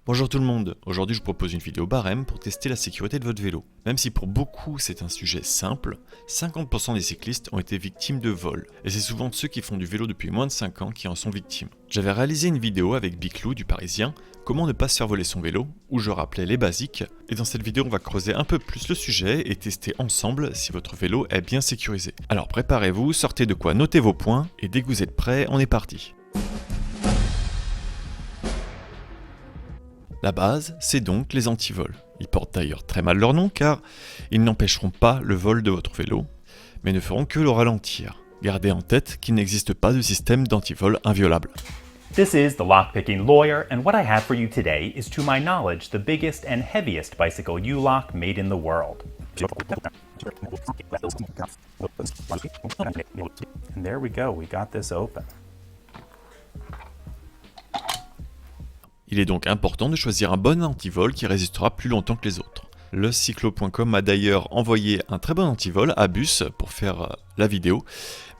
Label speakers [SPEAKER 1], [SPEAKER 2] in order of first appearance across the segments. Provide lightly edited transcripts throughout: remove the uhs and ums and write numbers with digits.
[SPEAKER 1] Bonjour tout le monde, aujourd'hui je vous propose une vidéo barème pour tester la sécurité de votre vélo. Même si pour beaucoup c'est un sujet simple, 50% des cyclistes ont été victimes de vols, et c'est souvent ceux qui font du vélo depuis moins de 5 ans qui en sont victimes. J'avais réalisé une vidéo avec Biclou du Parisien, comment ne pas se faire voler son vélo, où je rappelais les basiques, et dans cette vidéo on va creuser un peu plus le sujet et tester ensemble si votre vélo est bien sécurisé. Alors préparez-vous, sortez de quoi noter vos points, et dès que vous êtes prêts, on est parti. La base, c'est donc les antivols. Ils portent d'ailleurs très mal leur nom car ils n'empêcheront pas le vol de votre vélo, mais ne feront que le ralentir. Gardez en tête qu'il n'existe pas de système d'antivol inviolable.
[SPEAKER 2] This is the Lockpicking Lawyer, and what I have for you today is, to my knowledge, the biggest and heaviest bicycle U-lock made in the world. And there we go, we got this open.
[SPEAKER 1] Il est donc important de choisir un bon antivol qui résistera plus longtemps que les autres. Le cyclo.com m'a d'ailleurs envoyé un très bon antivol à bus pour faire la vidéo.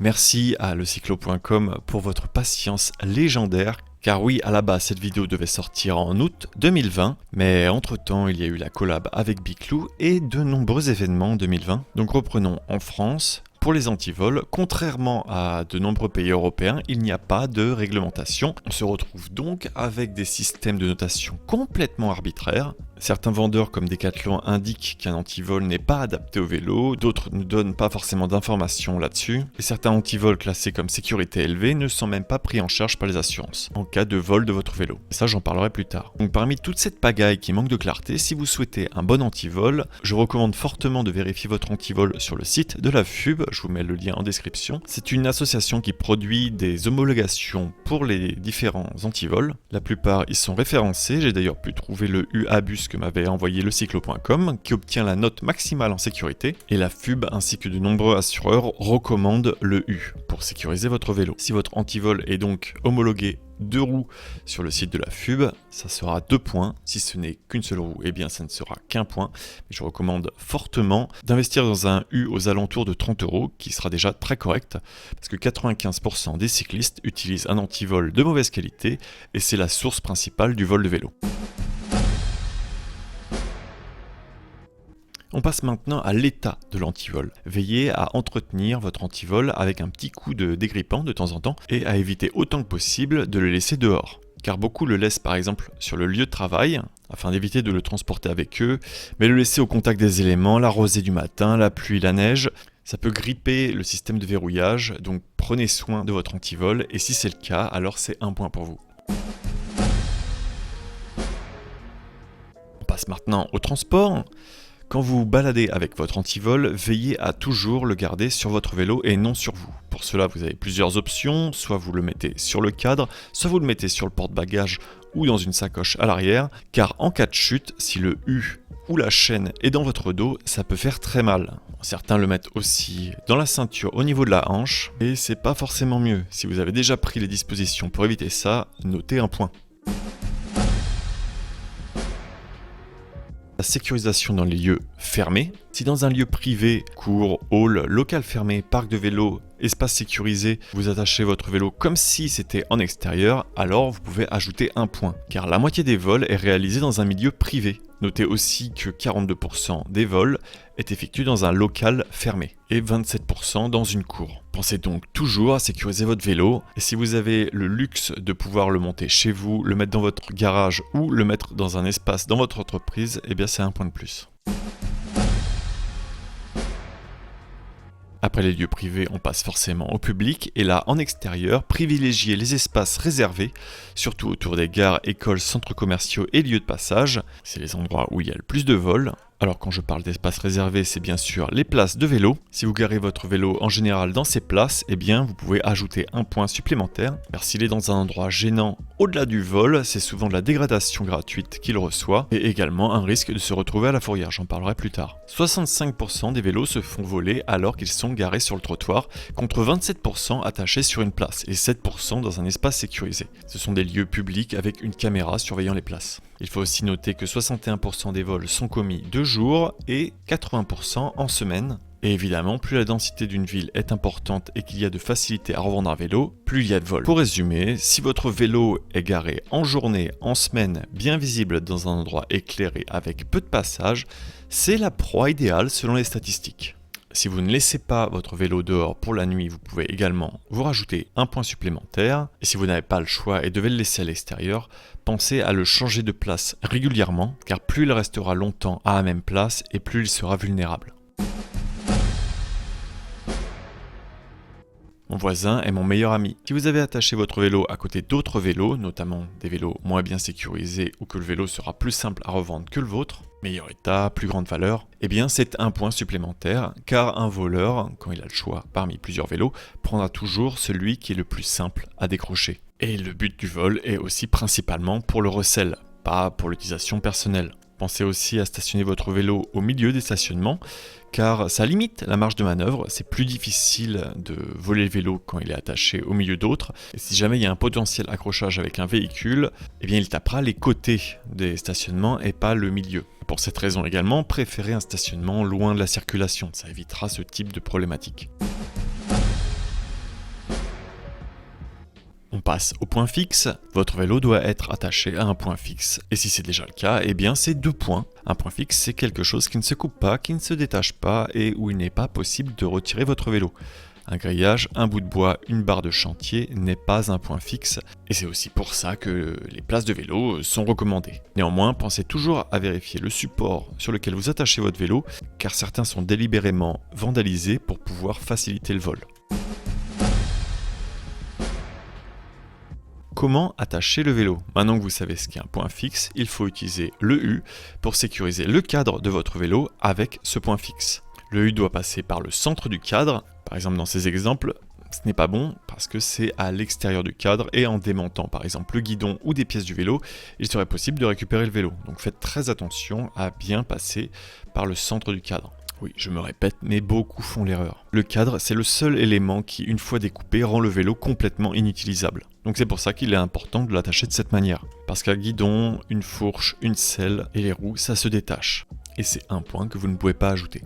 [SPEAKER 1] Merci à lecyclo.com pour votre patience légendaire. Car oui, à la base, cette vidéo devait sortir en août 2020, mais entre-temps, il y a eu la collab avec Biclou et de nombreux événements en 2020. Donc reprenons en France. Pour les antivols, contrairement à de nombreux pays européens, il n'y a pas de réglementation. On se retrouve donc avec des systèmes de notation complètement arbitraires. Certains vendeurs comme Decathlon indiquent qu'un antivol n'est pas adapté au vélo, d'autres ne donnent pas forcément d'informations là-dessus, et certains antivols classés comme sécurité élevée ne sont même pas pris en charge par les assurances, en cas de vol de votre vélo. Et ça j'en parlerai plus tard. Donc parmi toute cette pagaille qui manque de clarté, si vous souhaitez un bon antivol, je recommande fortement de vérifier votre antivol sur le site de la FUB, je vous mets le lien en description. C'est une association qui produit des homologations pour les différents antivols. La plupart y sont référencés, j'ai d'ailleurs pu trouver le UABUS que m'avait envoyé le cyclo.com qui obtient la note maximale en sécurité, et la FUB ainsi que de nombreux assureurs recommandent le U pour sécuriser votre vélo. Si votre antivol est donc homologué 2 roues sur le site de la FUB, ça sera 2 points. Si ce n'est qu'une seule roue, eh bien ça ne sera qu'un point. Mais je recommande fortement d'investir dans un U aux alentours de 30 €, qui sera déjà très correct, parce que 95% des cyclistes utilisent un antivol de mauvaise qualité, et c'est la source principale du vol de vélo. On passe maintenant à l'état de l'antivol. Veillez à entretenir votre antivol avec un petit coup de dégrippant de temps en temps et à éviter autant que possible de le laisser dehors. Car beaucoup le laissent par exemple sur le lieu de travail, afin d'éviter de le transporter avec eux, mais le laisser au contact des éléments, la rosée du matin, la pluie, la neige, ça peut gripper le système de verrouillage, donc prenez soin de votre antivol, et si c'est le cas, alors c'est un point pour vous. On passe maintenant au transport. Quand vous vous baladez avec votre antivol, veillez à toujours le garder sur votre vélo et non sur vous. Pour cela, vous avez plusieurs options, soit vous le mettez sur le cadre, soit vous le mettez sur le porte-bagages ou dans une sacoche à l'arrière, car en cas de chute, si le U ou la chaîne est dans votre dos, ça peut faire très mal. Certains le mettent aussi dans la ceinture au niveau de la hanche, et c'est pas forcément mieux. Si vous avez déjà pris les dispositions pour éviter ça, notez un point. La sécurisation dans les lieux fermés. Si dans un lieu privé, cour, hall, local fermé, parc de vélo, espace sécurisé, vous attachez votre vélo comme si c'était en extérieur, alors vous pouvez ajouter un point, car la moitié des vols est réalisée dans un milieu privé. Notez aussi que 42% des vols est effectué dans un local fermé et 27% dans une cour. Pensez donc toujours à sécuriser votre vélo, et si vous avez le luxe de pouvoir le monter chez vous, le mettre dans votre garage ou le mettre dans un espace dans votre entreprise, eh bien c'est un point de plus. Après les lieux privés, on passe forcément au public, et là, en extérieur, privilégiez les espaces réservés, surtout autour des gares, écoles, centres commerciaux et lieux de passage. C'est les endroits où il y a le plus de vols. Alors quand je parle d'espaces réservés, c'est bien sûr les places de vélo. Si vous garez votre vélo en général dans ces places, eh bien vous pouvez ajouter un point supplémentaire, car s'il est dans un endroit gênant au-delà du vol, c'est souvent de la dégradation gratuite qu'il reçoit, et également un risque de se retrouver à la fourrière, j'en parlerai plus tard. 65% des vélos se font voler alors qu'ils sont garés sur le trottoir, contre 27% attachés sur une place, et 7% dans un espace sécurisé. Ce sont des lieux publics avec une caméra surveillant les places. Il faut aussi noter que 61% des vols sont commis de jour et 80% en semaine. Et évidemment, plus la densité d'une ville est importante et qu'il y a de facilité à revendre un vélo, plus il y a de vols. Pour résumer, si votre vélo est garé en journée, en semaine, bien visible dans un endroit éclairé avec peu de passages, c'est la proie idéale selon les statistiques. Si vous ne laissez pas votre vélo dehors pour la nuit, vous pouvez également vous rajouter un point supplémentaire. Et si vous n'avez pas le choix et devez le laisser à l'extérieur, pensez à le changer de place régulièrement, car plus il restera longtemps à la même place et plus il sera vulnérable. Mon voisin est mon meilleur ami. Si vous avez attaché votre vélo à côté d'autres vélos, notamment des vélos moins bien sécurisés ou que le vélo sera plus simple à revendre que le vôtre, meilleur état, plus grande valeur, eh bien c'est un point supplémentaire, car un voleur, quand il a le choix parmi plusieurs vélos, prendra toujours celui qui est le plus simple à décrocher. Et le but du vol est aussi principalement pour le recel, pas pour l'utilisation personnelle. Pensez aussi à stationner votre vélo au milieu des stationnements, car ça limite la marge de manœuvre, c'est plus difficile de voler le vélo quand il est attaché au milieu d'autres, et si jamais il y a un potentiel accrochage avec un véhicule, eh bien il tapera les côtés des stationnements et pas le milieu. Pour cette raison également, préférez un stationnement loin de la circulation, ça évitera ce type de problématique. On passe au point fixe. Votre vélo doit être attaché à un point fixe. Et si c'est déjà le cas, eh bien c'est 2 points. Un point fixe, c'est quelque chose qui ne se coupe pas, qui ne se détache pas et où il n'est pas possible de retirer votre vélo. Un grillage, un bout de bois, une barre de chantier n'est pas un point fixe. Et c'est aussi pour ça que les places de vélo sont recommandées. Néanmoins, pensez toujours à vérifier le support sur lequel vous attachez votre vélo, car certains sont délibérément vandalisés pour pouvoir faciliter le vol. Comment attacher le vélo? Maintenant que vous savez ce qu'est un point fixe, il faut utiliser le U pour sécuriser le cadre de votre vélo avec ce point fixe. Le U doit passer par le centre du cadre. Par exemple, dans ces exemples, ce n'est pas bon parce que c'est à l'extérieur du cadre et en démontant par exemple le guidon ou des pièces du vélo, il serait possible de récupérer le vélo. Donc faites très attention à bien passer par le centre du cadre. Oui, je me répète, mais beaucoup font l'erreur. Le cadre, c'est le seul élément qui, une fois découpé, rend le vélo complètement inutilisable. Donc c'est pour ça qu'il est important de l'attacher de cette manière. Parce qu'un guidon, une fourche, une selle et les roues, ça se détache. Et c'est un point que vous ne pouvez pas ajouter.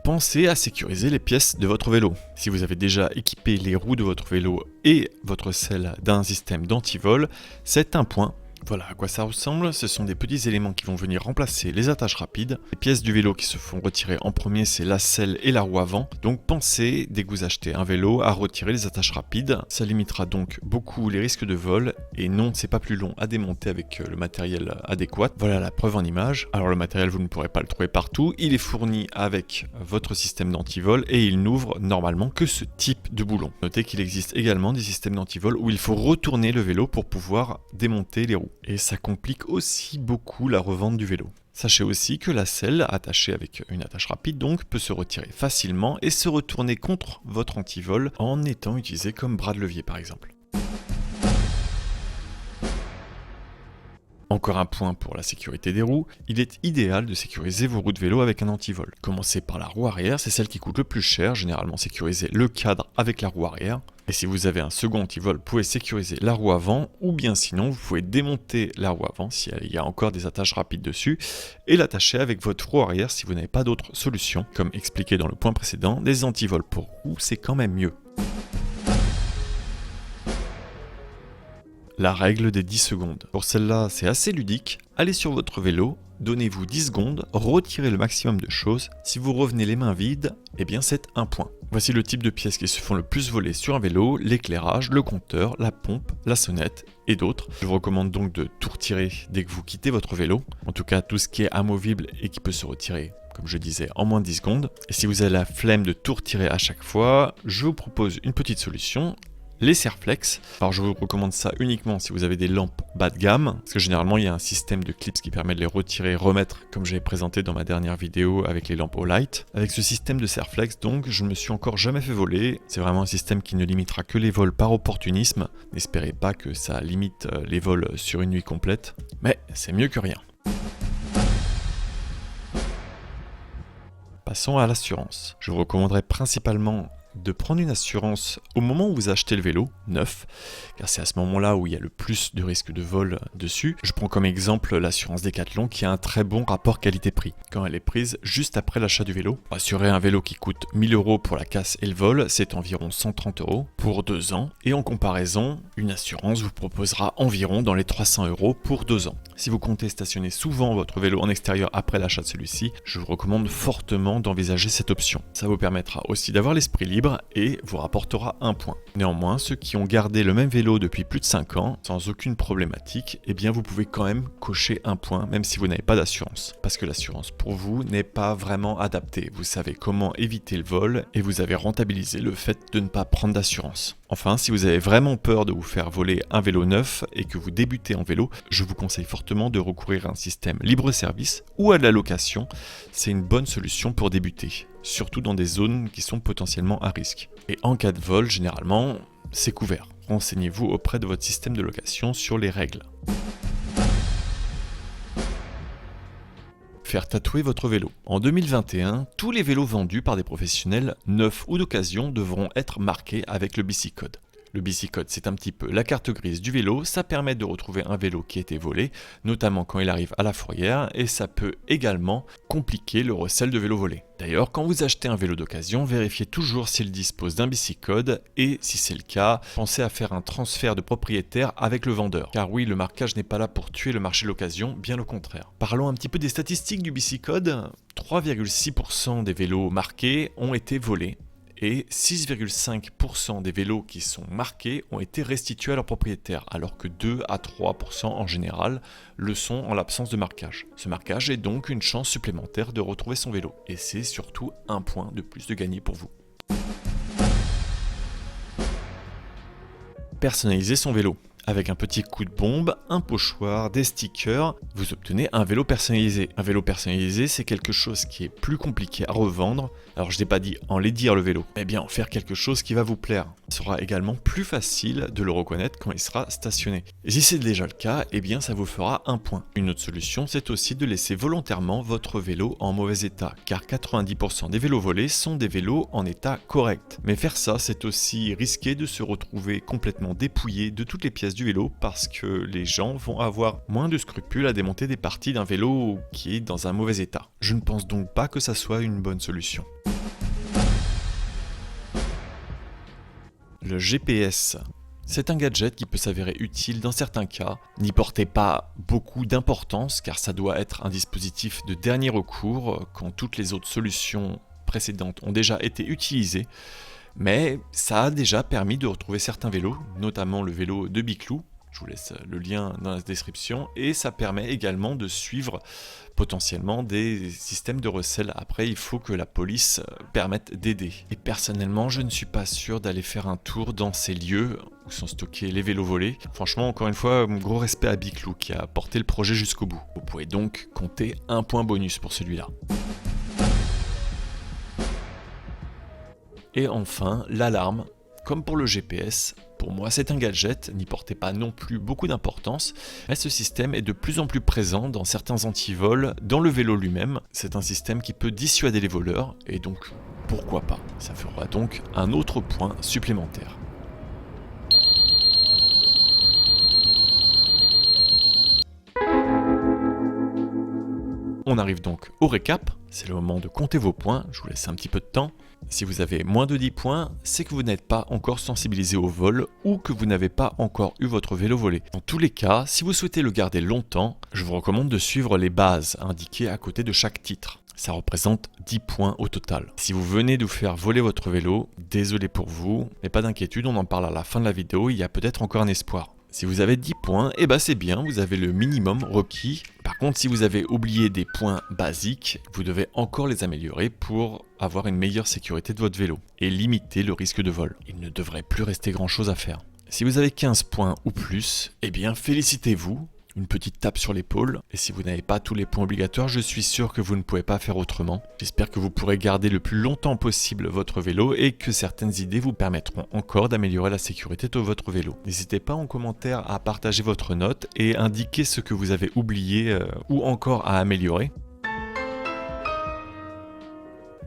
[SPEAKER 1] Pensez à sécuriser les pièces de votre vélo. Si vous avez déjà équipé les roues de votre vélo et votre selle d'un système d'antivol, c'est un point. Voilà à quoi ça ressemble, ce sont des petits éléments qui vont venir remplacer les attaches rapides. Les pièces du vélo qui se font retirer en premier, c'est la selle et la roue avant. Donc pensez, dès que vous achetez un vélo, à retirer les attaches rapides. Ça limitera donc beaucoup les risques de vol. Et non, c'est pas plus long à démonter avec le matériel adéquat. Voilà la preuve en image. Alors le matériel, vous ne pourrez pas le trouver partout. Il est fourni avec votre système d'antivol et il n'ouvre normalement que ce type de boulon. Notez qu'il existe également des systèmes d'antivol où il faut retourner le vélo pour pouvoir démonter les roues. Et ça complique aussi beaucoup la revente du vélo. Sachez aussi que la selle, attachée avec une attache rapide donc, peut se retirer facilement et se retourner contre votre antivol en étant utilisée comme bras de levier par exemple. Encore un point pour la sécurité des roues, il est idéal de sécuriser vos roues de vélo avec un antivol. Commencez par la roue arrière, c'est celle qui coûte le plus cher, généralement sécuriser le cadre avec la roue arrière. Et si vous avez un second antivol, vous pouvez sécuriser la roue avant, ou bien sinon vous pouvez démonter la roue avant si il y a encore des attaches rapides dessus, et l'attacher avec votre roue arrière si vous n'avez pas d'autre solution. Comme expliqué dans le point précédent, des antivols pour roues, c'est quand même mieux. La règle des 10 secondes. Pour celle-là, c'est assez ludique. Allez sur votre vélo, donnez-vous 10 secondes, retirez le maximum de choses. Si vous revenez les mains vides, eh bien c'est un point. Voici le type de pièces qui se font le plus voler sur un vélo, l'éclairage, le compteur, la pompe, la sonnette et d'autres. Je vous recommande donc de tout retirer dès que vous quittez votre vélo. En tout cas, tout ce qui est amovible et qui peut se retirer, comme je disais, en moins de 10 secondes. Et si vous avez la flemme de tout retirer à chaque fois, je vous propose une petite solution. Les Serflex. Alors je vous recommande ça uniquement si vous avez des lampes bas de gamme, parce que généralement il y a un système de clips qui permet de les retirer et remettre, comme j'ai présenté dans ma dernière vidéo avec les lampes Olight. Avec ce système de Serflex donc, je ne me suis encore jamais fait voler. C'est vraiment un système qui ne limitera que les vols par opportunisme. N'espérez pas que ça limite les vols sur une nuit complète, mais c'est mieux que rien. Passons à l'assurance. Je vous recommanderais principalement de prendre une assurance au moment où vous achetez le vélo neuf, car c'est à ce moment-là où il y a le plus de risques de vol dessus. Je prends comme exemple l'assurance Decathlon qui a un très bon rapport qualité-prix quand elle est prise juste après l'achat du vélo. Assurer un vélo qui coûte 1000 € pour la casse et le vol, c'est environ 130 € pour 2 ans. Et en comparaison, une assurance vous proposera environ dans les 300 € pour 2 ans. Si vous comptez stationner souvent votre vélo en extérieur après l'achat de celui-ci, je vous recommande fortement d'envisager cette option. Ça vous permettra aussi d'avoir l'esprit libre et vous rapportera un point. Néanmoins, ceux qui ont gardé le même vélo depuis plus de 5 ans, sans aucune problématique, eh bien vous pouvez quand même cocher un point, même si vous n'avez pas d'assurance. Parce que l'assurance pour vous n'est pas vraiment adaptée. Vous savez comment éviter le vol et vous avez rentabilisé le fait de ne pas prendre d'assurance. Enfin, si vous avez vraiment peur de vous faire voler un vélo neuf et que vous débutez en vélo, je vous conseille fortement de recourir à un système libre-service ou à de la location. C'est une bonne solution pour débuter, surtout dans des zones qui sont potentiellement à risque. Et en cas de vol, généralement, c'est couvert. Renseignez-vous auprès de votre système de location sur les règles. Faire tatouer votre vélo. En 2021, tous les vélos vendus par des professionnels, neufs ou d'occasion, devront être marqués avec le BC-code. Le BC-code, c'est un petit peu la carte grise du vélo, ça permet de retrouver un vélo qui a été volé, notamment quand il arrive à la fourrière, et ça peut également compliquer le recel de vélos volés. D'ailleurs, quand vous achetez un vélo d'occasion, vérifiez toujours s'il dispose d'un BC-code, et si c'est le cas, pensez à faire un transfert de propriétaire avec le vendeur. Car oui, le marquage n'est pas là pour tuer le marché de l'occasion, bien au contraire. Parlons un petit peu des statistiques du BC-code. 3,6% des vélos marqués ont été volés. Et 6,5% des vélos qui sont marqués ont été restitués à leur propriétaire, alors que 2 à 3% en général le sont en l'absence de marquage. Ce marquage est donc une chance supplémentaire de retrouver son vélo, et c'est surtout un point de plus de gagner pour vous. Personnaliser son vélo. Avec un petit coup de bombe, un pochoir, des stickers, vous obtenez un vélo personnalisé. Un vélo personnalisé, c'est quelque chose qui est plus compliqué à revendre. Alors je n'ai pas dit en laidir le vélo, mais bien en faire quelque chose qui va vous plaire. Ce sera également plus facile de le reconnaître quand il sera stationné. Et si c'est déjà le cas, eh bien ça vous fera un point. Une autre solution, c'est aussi de laisser volontairement votre vélo en mauvais état, car 90% des vélos volés sont des vélos en état correct. Mais faire ça, c'est aussi risqué de se retrouver complètement dépouillé de toutes les pièces du vélo parce que les gens vont avoir moins de scrupules à démonter des parties d'un vélo qui est dans un mauvais état. Je ne pense donc pas que ça soit une bonne solution. Le GPS. C'est un gadget qui peut s'avérer utile dans certains cas. N'y portez pas beaucoup d'importance car ça doit être un dispositif de dernier recours quand toutes les autres solutions précédentes ont déjà été utilisées. Mais ça a déjà permis de retrouver certains vélos, notamment le vélo de Biclou. Je vous laisse le lien dans la description. Et ça permet également de suivre potentiellement des systèmes de recel. Après, il faut que la police permette d'aider. Et personnellement, je ne suis pas sûr d'aller faire un tour dans ces lieux où sont stockés les vélos volés. Franchement, encore une fois, gros respect à Biclou qui a porté le projet jusqu'au bout. Vous pouvez donc compter un point bonus pour celui-là. Et enfin, l'alarme. Comme pour le GPS, pour moi c'est un gadget, n'y portez pas non plus beaucoup d'importance, mais ce système est de plus en plus présent dans certains antivols, dans le vélo lui-même. C'est un système qui peut dissuader les voleurs, et donc pourquoi pas. Ça fera donc un autre point supplémentaire. On arrive donc au récap, c'est le moment de compter vos points, je vous laisse un petit peu de temps. Si vous avez moins de 10 points, c'est que vous n'êtes pas encore sensibilisé au vol ou que vous n'avez pas encore eu votre vélo volé. Dans tous les cas, si vous souhaitez le garder longtemps, je vous recommande de suivre les bases indiquées à côté de chaque titre. Ça représente 10 points au total. Si vous venez de vous faire voler votre vélo, désolé pour vous, mais pas d'inquiétude, on en parle à la fin de la vidéo, il y a peut-être encore un espoir. Si vous avez 10 points, eh ben c'est bien, vous avez le minimum requis. Par contre, si vous avez oublié des points basiques, vous devez encore les améliorer pour avoir une meilleure sécurité de votre vélo et limiter le risque de vol. Il ne devrait plus rester grand chose à faire. Si vous avez 15 points ou plus, eh bien félicitez-vous. Une petite tape sur l'épaule, et si vous n'avez pas tous les points obligatoires, je suis sûr que vous ne pouvez pas faire autrement. J'espère que vous pourrez garder le plus longtemps possible votre vélo et que certaines idées vous permettront encore d'améliorer la sécurité de votre vélo. N'hésitez pas en commentaire à partager votre note et indiquer ce que vous avez oublié ou encore à améliorer.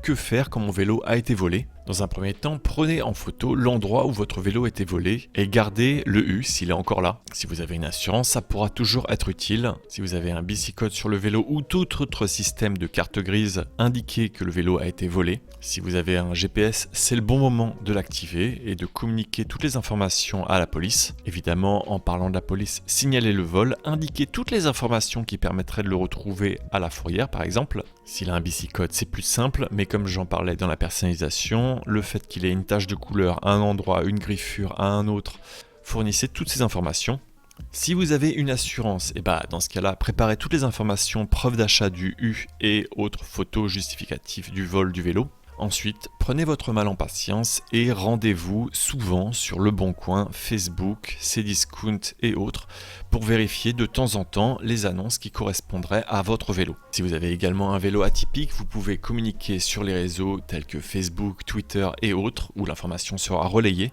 [SPEAKER 1] Que faire quand mon vélo a été volé ? Dans un premier temps, prenez en photo l'endroit où votre vélo a été volé et gardez le U s'il est encore là. Si vous avez une assurance, ça pourra toujours être utile. Si vous avez un bicicode sur le vélo ou tout autre système de carte grise, indiquez que le vélo a été volé. Si vous avez un GPS, c'est le bon moment de l'activer et de communiquer toutes les informations à la police. Évidemment, en parlant de la police, signalez le vol, indiquez toutes les informations qui permettraient de le retrouver à la fourrière par exemple. S'il a un bicicode, c'est plus simple, mais comme j'en parlais dans la personnalisation, le fait qu'il ait une tache de couleur à un endroit, une griffure à un autre, fournissez toutes ces informations. Si vous avez une assurance, dans ce cas-là, préparez toutes les informations, preuves d'achat du U et autres photos justificatives du vol du vélo. Ensuite, prenez votre mal en patience et rendez-vous souvent sur Le Bon Coin, Facebook, Cdiscount et autres pour vérifier de temps en temps les annonces qui correspondraient à votre vélo. Si vous avez également un vélo atypique, vous pouvez communiquer sur les réseaux tels que Facebook, Twitter et autres où l'information sera relayée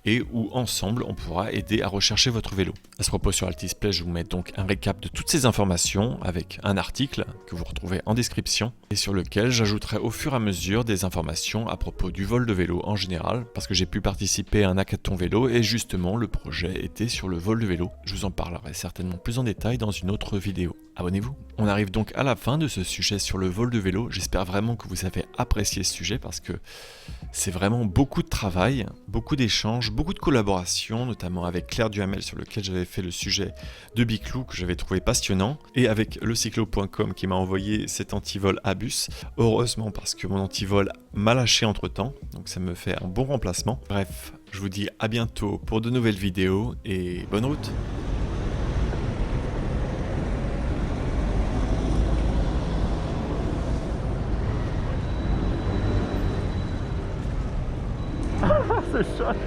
[SPEAKER 1] et où ensemble on pourra aider à rechercher votre vélo. À ce propos sur Altisplay, je vous mets donc un récap de toutes ces informations avec un article que vous retrouvez en description et sur lequel j'ajouterai au fur et à mesure des informations à propos du vol de vélo en général parce que j'ai pu participer à un hackathon vélo et justement le projet était sur le vol de vélo. Je vous en parlerai certainement plus en détail dans une autre vidéo. Abonnez-vous. On arrive donc à la fin de ce sujet sur le vol de vélo. J'espère vraiment que vous avez apprécié ce sujet parce que c'est vraiment beaucoup de travail, beaucoup d'échanges, beaucoup de collaborations, notamment avec Claire Duhamel sur lequel j'avais fait le sujet de Biclou que j'avais trouvé passionnant et avec lecyclo.com qui m'a envoyé cet antivol à bus. Heureusement parce que mon antivol m'a lâché entre temps, donc ça me fait un bon remplacement. Bref, je vous dis à bientôt pour de nouvelles vidéos et bonne route.
[SPEAKER 2] C'est chouette.